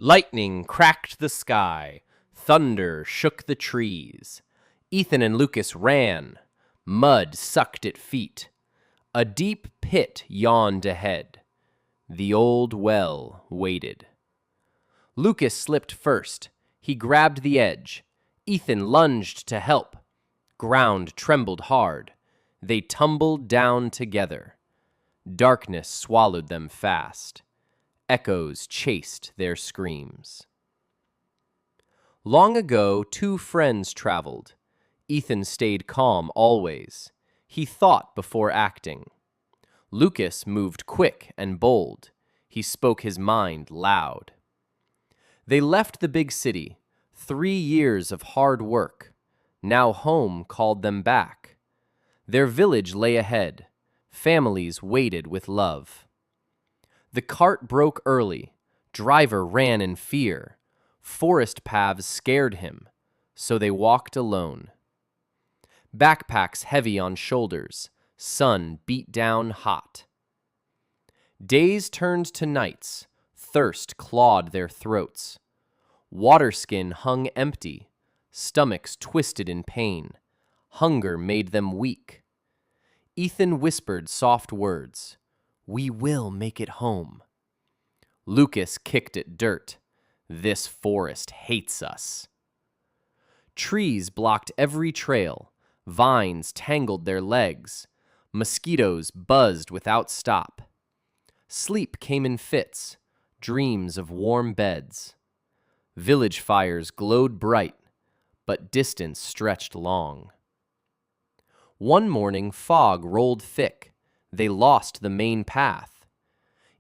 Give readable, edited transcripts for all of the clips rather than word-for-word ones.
Lightning cracked the sky, thunder shook the trees. Ethan and Lucas ran, mud sucked at feet. A deep pit yawned ahead. The old well waited. Lucas slipped first. He grabbed the edge. Ethan lunged to help. Ground trembled hard. They tumbled down together. Darkness swallowed them fast. Echoes chased their screams. Long ago, two friends traveled. Ethan stayed calm always. He thought before acting. Lucas moved quick and bold. He spoke his mind loud. They left the big city, 3 years of hard work. Now home called them back. Their village lay ahead. Families waited with love. The cart broke early. Driver ran in fear. Forest paths scared him, so they walked alone. Backpacks heavy on shoulders, sun beat down hot. Days turned to nights, thirst clawed their throats. Waterskin hung empty, stomachs twisted in pain. Hunger made them weak. Ethan whispered soft words. We will make it home. Lucas kicked at dirt. This forest hates us. Trees blocked every trail. Vines tangled their legs. Mosquitoes buzzed without stop. Sleep came in fits, dreams of warm beds. Village fires glowed bright, but distance stretched long. One morning, fog rolled thick. They lost the main path.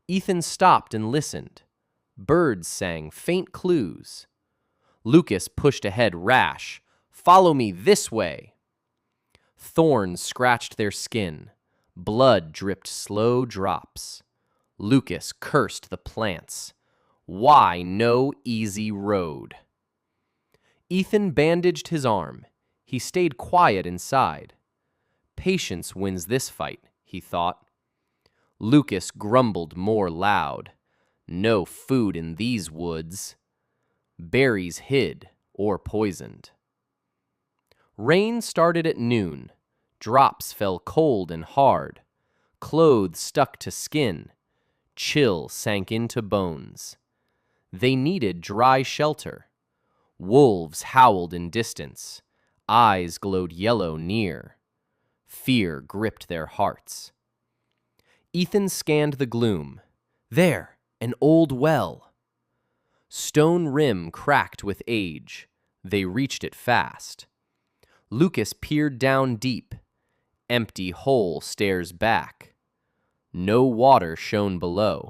Ethan stopped and listened. Birds sang faint clues. Lucas pushed ahead rash. Follow me this way. Thorns scratched their skin. Blood dripped slow drops. Lucas cursed the plants. Why no easy road? Ethan bandaged his arm. He stayed quiet inside. Patience wins this fight, he thought. Lucas grumbled more loud. No food in these woods. Berries hid or poisoned. Rain started at noon. Drops fell cold and hard. Clothes stuck to skin. Chill sank into bones. They needed dry shelter. Wolves howled in distance. Eyes glowed yellow near. Fear gripped their hearts. Ethan scanned the gloom. There, an old well. Stone rim cracked with age. They reached it fast. Lucas peered down deep. Empty hole stares back. No water shone below.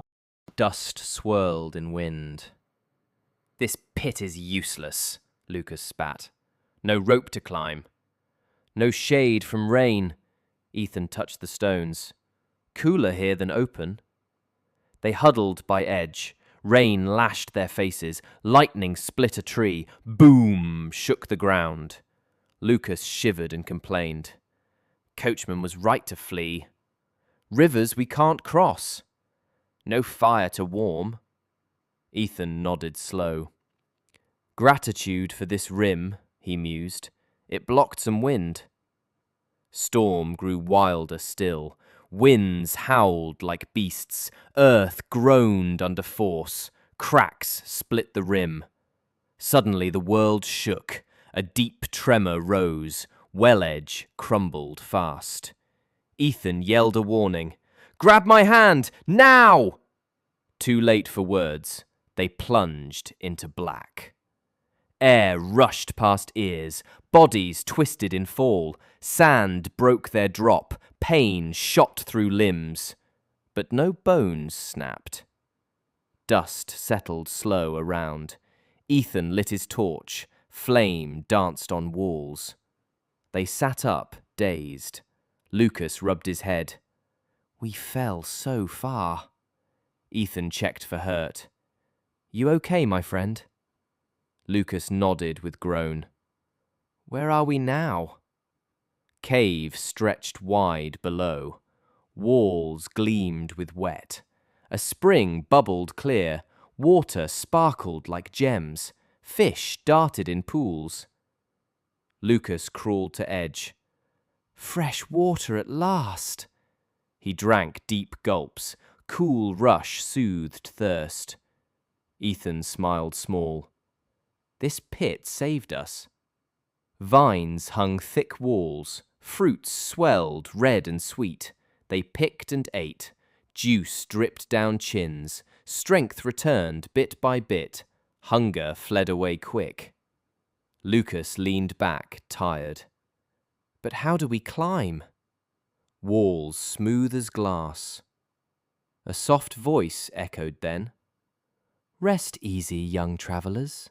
Dust swirled in wind. This pit is useless, Lucas spat. No rope to climb. No shade from rain. Ethan touched the stones. Cooler here than open. They huddled by edge. Rain lashed their faces. Lightning split a tree. Boom! Shook the ground. Lucas shivered and complained. Coachman was right to flee. Rivers we can't cross. No fire to warm. Ethan nodded slow. Gratitude for this rim, he mused. It blocked some wind. Storm grew wilder still. Winds howled like beasts. Earth groaned under force. Cracks split the rim. Suddenly the world shook. A deep tremor rose. Well edge crumbled fast. Ethan yelled a warning. Grab my hand, now! Too late for words. They plunged into black. Air rushed past ears. Bodies twisted in fall. Sand broke their drop. Pain shot through limbs. But no bones snapped. Dust settled slow around. Ethan lit his torch. Flame danced on walls. They sat up, dazed. Lucas rubbed his head. We fell so far. Ethan checked for hurt. You okay, my friend? Lucas nodded with groan. Where are we now? Cave stretched wide below. Walls gleamed with wet. A spring bubbled clear. Water sparkled like gems. Fish darted in pools. Lucas crawled to edge. Fresh water at last. He drank deep gulps. Cool rush soothed thirst. Ethan smiled small. This pit saved us. Vines hung thick walls. Fruits swelled red and sweet. They picked and ate. Juice dripped down chins. Strength returned bit by bit. Hunger fled away quick. Lucas leaned back, tired. But how do we climb? Walls smooth as glass. A soft voice echoed then. Rest easy, young travellers.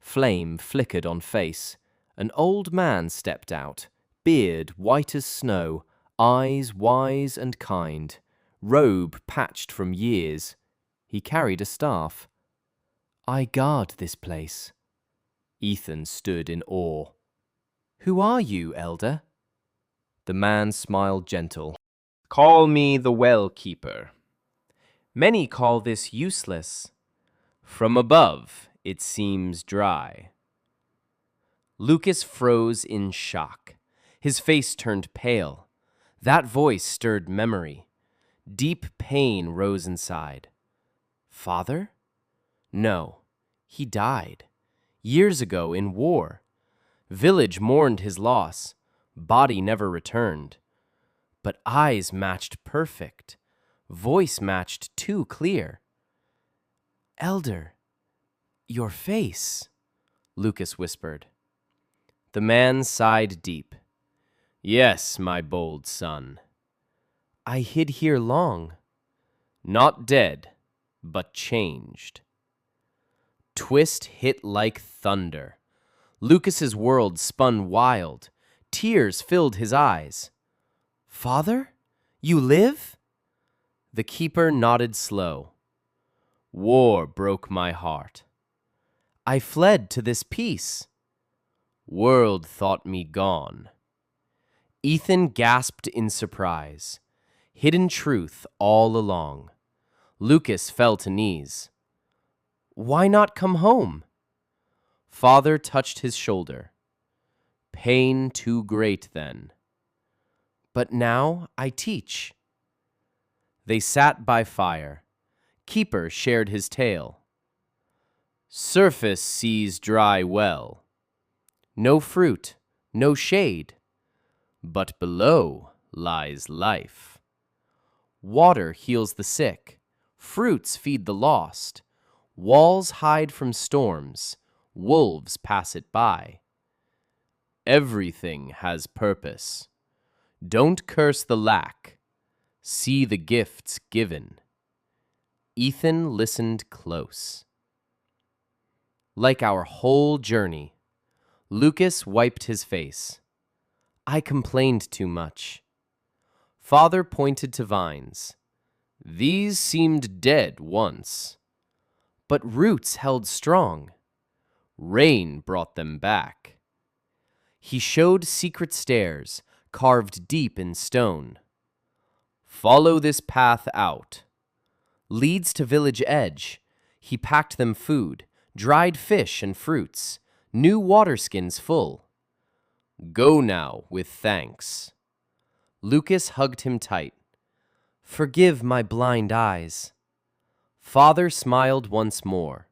Flame flickered on face. An old man stepped out, beard white as snow, eyes wise and kind, robe patched from years. He carried a staff. I guard this place. Ethan stood in awe. Who are you, elder? The man smiled gentle. Call me the well keeper. Many call this useless. From above, it seems dry. Lucas froze in shock. His face turned pale. That voice stirred memory. Deep pain rose inside. Father? No, he died. Years ago in war. Village mourned his loss. Body never returned. But eyes matched perfect. Voice matched too clear. Elder, your face, Lucas whispered. The man sighed deep. Yes, my bold son. I hid here long. Not dead, but changed. Twist hit like thunder. Lucas's world spun wild. Tears filled his eyes. Father, you live? The keeper nodded slow. War broke my heart. I fled to this peace. World thought me gone. Ethan gasped in surprise. Hidden truth all along. Lucas fell to knees. Why not come home? Father touched his shoulder. Pain too great then. But now I teach. They sat by fire. Keeper shared his tale. Surface sees dry well. No fruit, no shade. But below lies life. Water heals the sick. Fruits feed the lost. Walls hide from storms. Wolves pass it by. Everything has purpose. Don't curse the lack. See the gifts given. Ethan listened close. Like our whole journey, Lucas wiped his face. I complained too much. Father pointed to vines. These seemed dead once, but roots held strong. Rain brought them back. He showed secret stairs, carved deep in stone. Follow this path out. Leads to village edge. He packed them food, dried fish and fruits, new water skins full. Go now with thanks. Lucas hugged him tight. Forgive my blind eyes. Father smiled once more.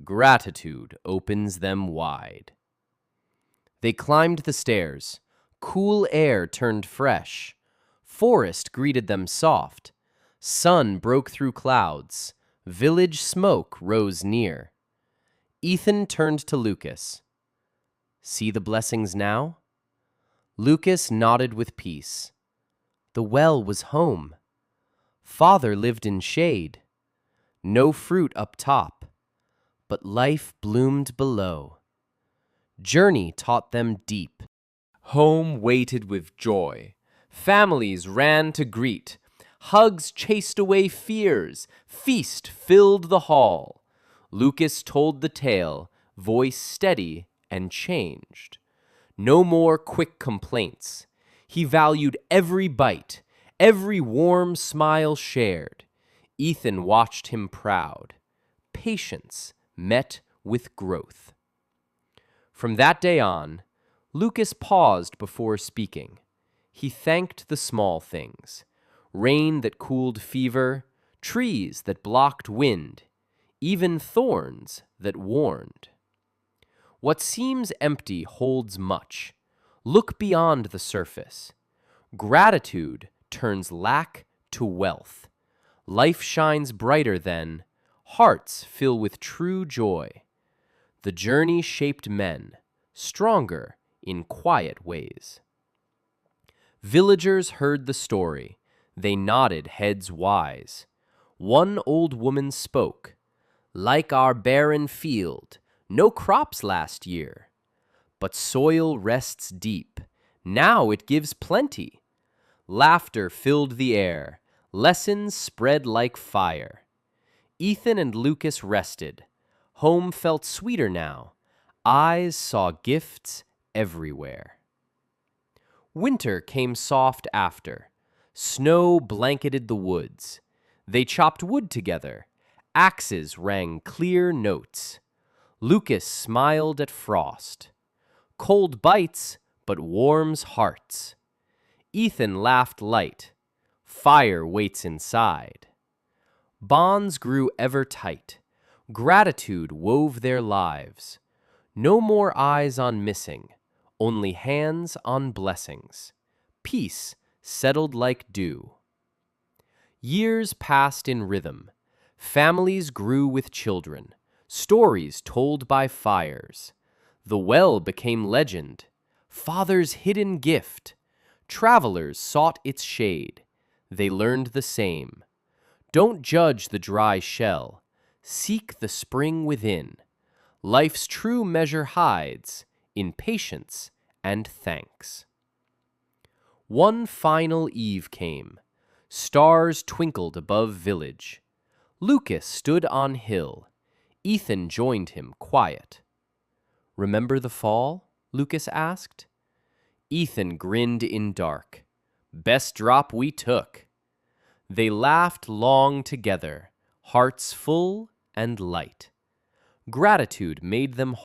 Gratitude opens them wide. They climbed the stairs. Cool air turned fresh. Forest greeted them soft. Sun broke through clouds. Village smoke rose near. Ethan turned to Lucas. See the blessings now? Lucas nodded with peace. The well was home. Father lived in shade. No fruit up top, but life bloomed below. Journey taught them deep. Home waited with joy. Families ran to greet. Hugs chased away fears. Feast filled the hall. Lucas told the tale, voice steady and changed. No more quick complaints. He valued every bite, every warm smile shared. Ethan watched him proud. patience met with growth. From that day on, Lucas paused before speaking. He thanked the small things: rain that cooled fever, trees that blocked wind, even thorns that warned. What seems empty holds much. Look beyond the surface. Gratitude turns lack to wealth. Life shines brighter then. Hearts fill with true joy. The journey shaped men, stronger in quiet ways. Villagers heard the story. They nodded heads wise. One old woman spoke. Like our barren field, no crops last year. But soil rests deep. Now it gives plenty. Laughter filled the air. Lessons spread like fire. Ethan and Lucas rested. Home felt sweeter now. Eyes saw gifts everywhere. Winter came soft after. Snow blanketed the woods. They chopped wood together. Axes rang clear notes. Lucas smiled at frost. Cold bites, but warms hearts. Ethan laughed light. Fire waits inside. Bonds grew ever tight. Gratitude wove their lives. No more eyes on missing, only hands on blessings. Peace settled like dew. Years passed in rhythm. Families grew with children. Stories told by fires. The well became legend. Father's hidden gift. Travelers sought its shade. They learned the same. Don't judge the dry shell. Seek the spring within. Life's true measure hides in patience and thanks. One final eve came. Stars twinkled above village. Lucas stood on hill. Ethan joined him quiet. Remember the fall? Lucas asked. Ethan grinned in dark. Best drop we took. They laughed long together, hearts full and light. Gratitude made them